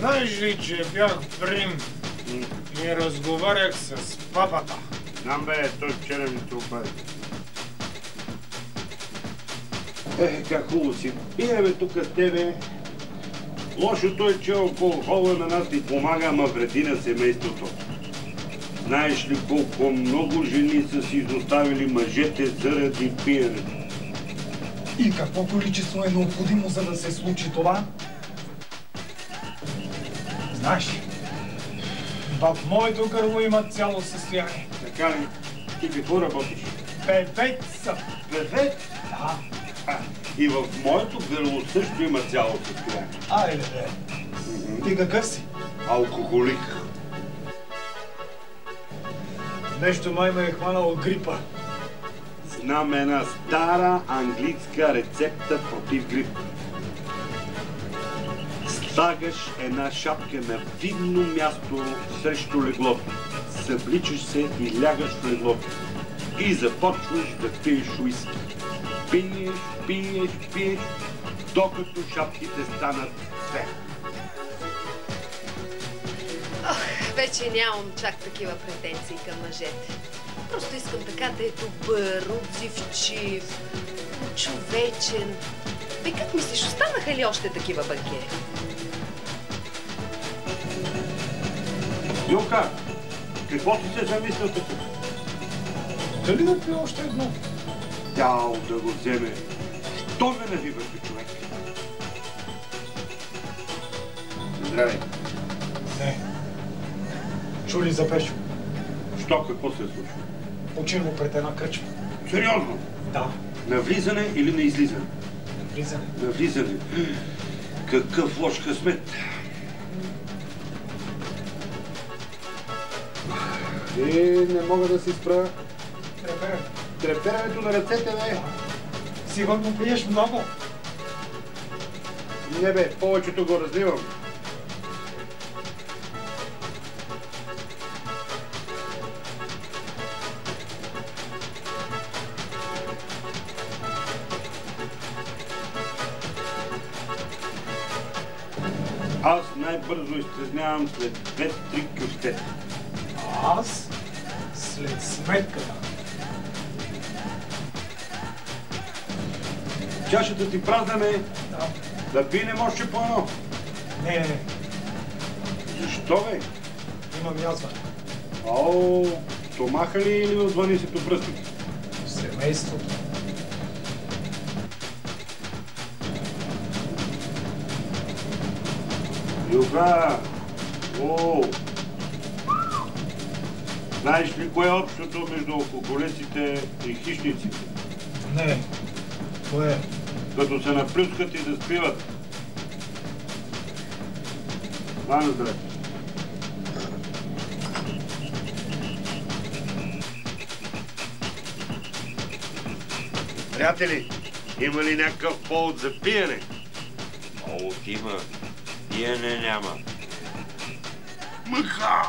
Знаеш ли, че бях в Рим и разговарях с папата? Знам бе, той вчера ми се обади. Как хубаво си. Пие бе тук с тебе. Лошото е, че алкохола на нас ни помага, ама вреди на семейството. Знаеш ли колко много жени са си изоставили мъжете заради пиенето? И какво количество е необходимо, за да се случи това? Знаеш, в моето гърло има цяло състояние. Така ли? Ти какво работиш? Певец съм. Певец? Да. И в моето гърло също има цяло състояние. Айде, бе. Ти какъв си? Алкохолик. Нещо май ме е хванало грипа. Знам една стара английска рецепта против грип. Слагаш една шапка на видно място срещу леглото. Събличаш се и лягаш в леглото. И започваш да пиеш уиски. Пиеш, пиеш, пиеш, докато шапките станат две. Вече нямам чак такива претенции към мъжете. Просто искам така да е добър, отзивчив, човечен. Бе, как мислиш, останаха ли още такива банкери? Юка, какво си се замислил така? Дали да пия още едно? Дял да го вземе. Що ме навиваш, бе, човек? Здравей. Не. Чули за Пешо? Що, какво се е случило? Починал пред една кръчма. Сериозно? Да. На влизане или на излизане? На влизане. На влизане. Какъв лош късмет. Не мога да си спра. Треперен. Треперенето на ръцете, бе. Сигурно пиеш много. Не, бе, повечето го разливам. Аз най-бързо изтрезнявам след 2-3 кюфтета. Аз след сметката. Чашата ти празна, ме. Да. Да пинем още по едно. Не. Защо, бе? Имам язва. О, стомаха ли или от 12-то пръстник? Семейството. Юга! О! Знаеш ли кое е общото между алкохолиците и хищниците? Не. Кое е? Като се наплюскат и заспиват. На здраве. Приятели, има ли някакъв повод за пиене? Повод има. Пиене няма. Мъха!